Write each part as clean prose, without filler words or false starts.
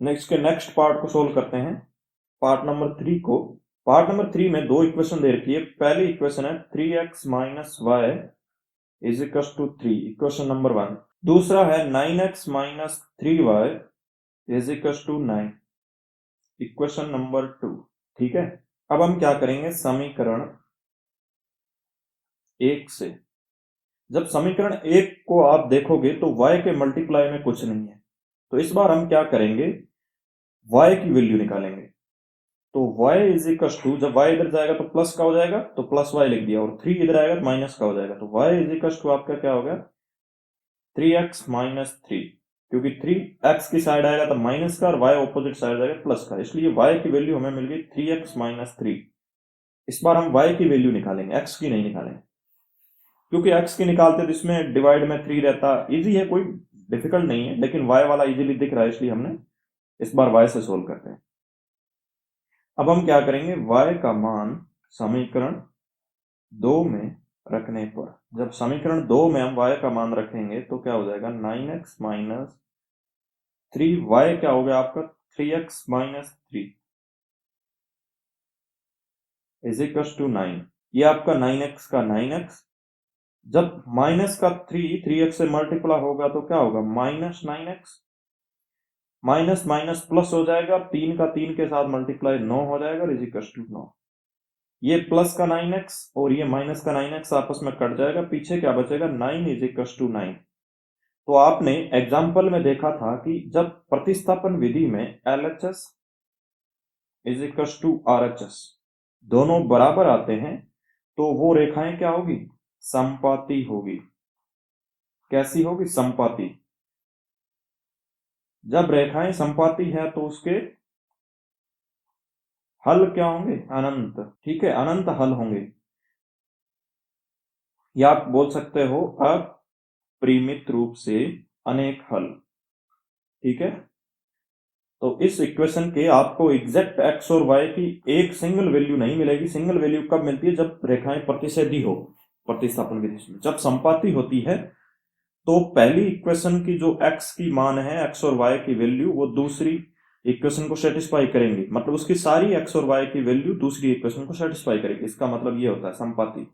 Next part को solve करते हैं, पार्ट नंबर 3 को। पार्ट नंबर 3 में दो इक्वेशन दे रखी है। पहली इक्वेशन है 3x minus Y is equal to 3, equation number 1। दूसरा है 9x minus 3y is equal to 9, equation number 2। ठीक है, अब हम क्या करेंगे, समीकरण 1 से। जब समीकरण 1 को आप देखोगे तो y के मल्टीप्लाई में कुछ नहीं है, तो इस बार हम क्या करेंगे, y की वैल्यू निकालेंगे। तो y इज इक्वल टू, जब y इधर जाएगा तो प्लस का हो जाएगा, तो प्लस y लिख दिया, और 3 इधर आएगा तो माइनस का हो जाएगा। तो y इज इक्वल टू आपका क्या होगा, 3x माइनस 3, क्योंकि 3x की साइड आएगा तो माइनस का, और y ऑपोजिट साइड जाएगा प्लस का, इसलिए y की वैल्यू हमें मिल गई 3x माइनस 3। इस बार हम y की वैल्यू निकालेंगे, x की नहीं निकालेंगे, क्योंकि x की निकालते तो इसमें डिवाइड में 3 रहता। इजी है, कोई डिफिकल्ट नहीं है, लेकिन y वाला इजीली दिख रहा है, इसलिए हमने इस बार y से सोल्व करते हैं। अब हम क्या करेंगे, y का मान समीकरण 2 में रखने पर, जब समीकरण 2 में हम y का मान रखेंगे तो क्या हो जाएगा, 9x माइनस 3y क्या हो गया आपका, 3x minus 3 is equal to 9। ये आपका 9x का 9x, जब माइनस का 3x से मल्टीप्लाई होगा तो क्या होगा, minus 9x, minus minus plus हो जाएगा, 3 का 3 के साथ मल्टीप्लाई 9 हो जाएगा, इज इक्वल टू 9। ये प्लस का 9x और ये माइनस का 9x आपस में कट जाएगा, पीछे क्या बचेगा, 9 इज इक्वल टू 9। तो आपने एग्जाम्पल में देखा था कि जब प्रतिस्थापन विधि में LHS is equal to RHS दोनों बराबर आते हैं तो वो रेखाएं क्या होगी, समपाती होगी। कैसी होगी, समपाती। जब रेखाएं समपाती है तो उसके हल क्या होंगे, अनंत। ठीक है, अनंत हल होंगे, या आप बोल सकते हो अपरिमित रूप से अनेक हल। ठीक है, तो इस इक्वेशन के आपको एग्जैक्ट एक्स और वाई की एक सिंगल वैल्यू नहीं मिलेगी। सिंगल वैल्यू कब मिलती है, जब रेखाएं प्रतिच्छेदी हो, प्रतिस्थापन विधि में। जब संपाती होती है तो पहली इक्वेशन की जो एक्स की मान है, एक्स और वाई की वैल्यू, वो दूसरी इक्वेशन को सेटिस्फाई करेंगी, मतलब उसकी सारी एक्स और वाई की वैल्यू दूसरी इक्वेशन को सेटिस्फाई करेगी। इसका मतलब ये होता है संपाती,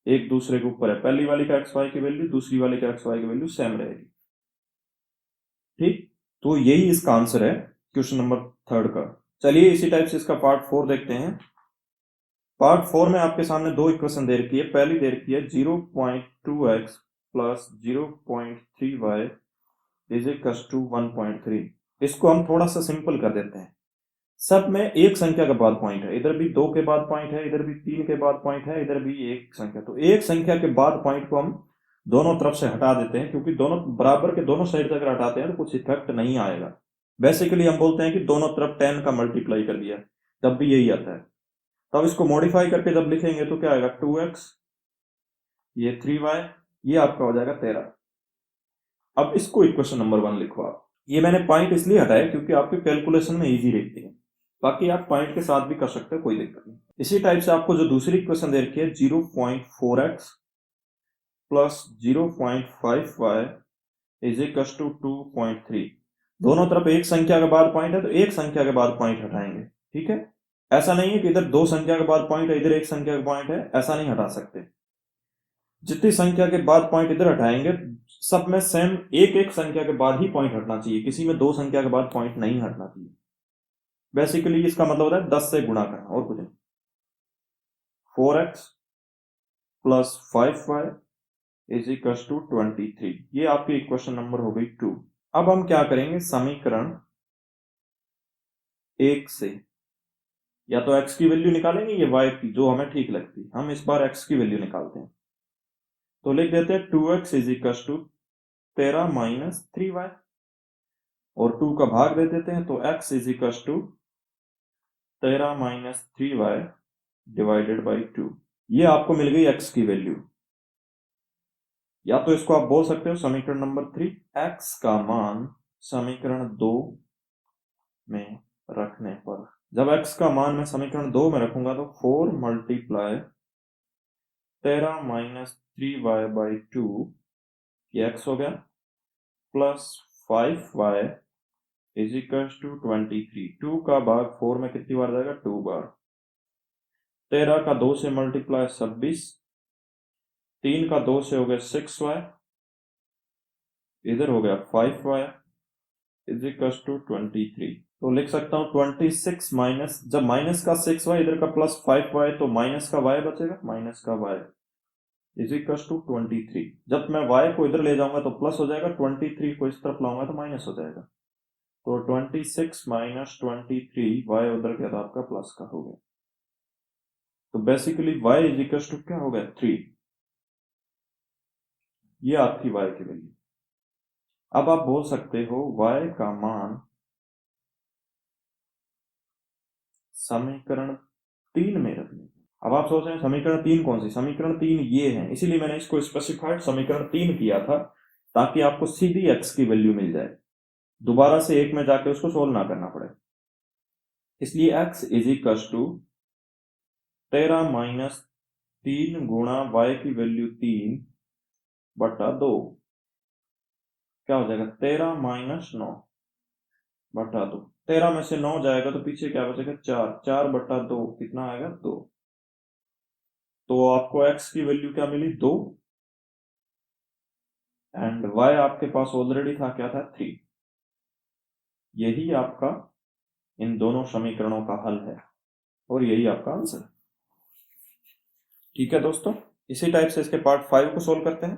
एक दूसरे के ऊपर है, पहली वाली का एक्स वाई की वैल्यू दूसरी वाली का एक्स वाई की वैल्यू सेम रहेगी। ठीक, तो यही इसका आंसर है क्वेश्चन नंबर 3 का। चलिए इसी टाइप से इसका पार्ट 4 देखते हैं। पार्ट 4 में आपके सामने दो इक्वेशन दे रखी है। पहली दे रखी है 0.2x plus 0.3y is equal to 1.3। इसको हम थोड़ा सा सिंपल कर देते हैं। सब में एक संख्या के बाद पॉइंट है, इधर भी 2 के बाद पॉइंट है, इधर भी 3 के बाद पॉइंट है, इधर भी एक संख्या। तो एक संख्या के बाद पॉइंट को हम दोनों तरफ से हटा देते हैं, क्योंकि दोनों बराबर के दोनों साइड से अगर हटाते हैं तो कुछ इफेक्ट नहीं आएगा। बेसिकली हम बोलते हैं कि दोनों तरफ 10 का मल्टीप्लाई कर दिया, तब भी यही आता है। तब इसको मॉडिफाई करके जब लिखेंगे तो क्या आएगा, 2x, ये 3y, ये आपका हो जाएगा 13। अब इसको इक्वेशन नंबर 1 लिखो आप। ये मैंने पॉइंट इसलिए हटाया क्योंकि आपके कैलकुलेशन में इजी रहती है, बाकी आप पॉइंट के साथ भी कर सकते हो, कोई दिक्कत नहीं। इसी टाइप से आपको जो दूसरी इक्वेशन दे रखी है 0.4x plus 0.5y is equal to 2.3। दोनों तरफ एक संख्या के बाद पॉइंट है तो एक संख्या के बाद पॉइंट हटाएंगे। ठीक है, ऐसा नहीं है कि इधर दो संख्या के बाद पॉइंट है, इधर एक संख्या का पॉइंट है, ऐसा नहीं हटा सकते। जितनी संख्या के बाद पॉइंट इधर हटाएंगे, सब में सेम एक एक संख्या के बाद ही पॉइंट हटना चाहिए, किसी में दो संख्या के बाद पॉइंट नहीं हटना चाहिए। बेसिकली इसका मतलब होता है 10 से गुणा करना, और कुछ नहीं। 4x plus 5y is equal to 23। ये आपकी इक्वेशन नंबर हो गई 2। अब हम क्या करेंगे, समीकरण 1 से या तो x की वैल्यू निकालेंगे या y की, जो हमें ठीक लगती। हम इस बार x की वैल्यू निकालते हैं, तो लिख देते हैं 2x is equal to 13 minus 3y, और 2 का भाग दे देते हैं, तो x is equal to 13 minus 3y divided by 2। ये आपको मिल गई x की वैल्यू। या तो इसको आप बोल सकते हो समीकरण नंबर 3, x का मान समीकरण 2 में रखने पर। जब x का मान मैं समीकरण 2 में रखूंगा तो 4 मल्टीप्लाई 13 माइनस 3y बाई 2, ये x हो गया, plus 5y is equal to 23। 2 का भाग 4 में कितनी बार जाएगा? 2 बार। 13 का 2 से मल्टीप्लाई 26, 3 का 2 से हो गया 6y, इधर हो गया 5y इज इक्वल टू 23। तो लिख सकता हूं 26 माइनस, जब माइनस का 6y इधर का प्लस 5y, तो माइनस का y बचेगा, माइनस का y इज इक्वल टू 23। जब मैं y को इधर ले जाऊंगा तो प्लस हो जाएगा, 23 को इस तरफ लाऊंगा तो माइनस हो जाएगा। तो 26 माइनस 23, y उधर गया तो आपका प्लस का हो गया। तो basically y is equal to क्या हो गया? 3। ये आपकी y की वैल्यू। अब आप बोल सकते हो y का मान समीकरण 3 में रखने। अब आप सोच रहे हैं समीकरण 3 कौन सी? समीकरण 3 ये है, इसीलिए मैंने इसको स्पेसिफाइड समीकरण 3 किया था, ताकि आपको सीधी x की वैल्यू मिल जाए, दोबारा से एक में जाके उसको सोल्व ना करना पड़े। इसलिए x is equal to 13 minus 3 गुणा y की वैल्यू 3 बटा 2, क्या हो जाएगा? 13 माइनस 9 बटा 2। 13 में से 9 जाएगा तो पीछे क्या बचेगा? 4। 4 बटा 2 कितना आएगा? 2। तो आपको x की वैल्यू क्या मिली? 2, एंड y आपके पास ऑलरेडी था, क्या था? 3। यही आपका इन दोनों समीकरणों का हल है और यही आपका आंसर है। ठीक है दोस्तों, इसी टाइप से इसके पार्ट 5 को सोल्व करते हैं।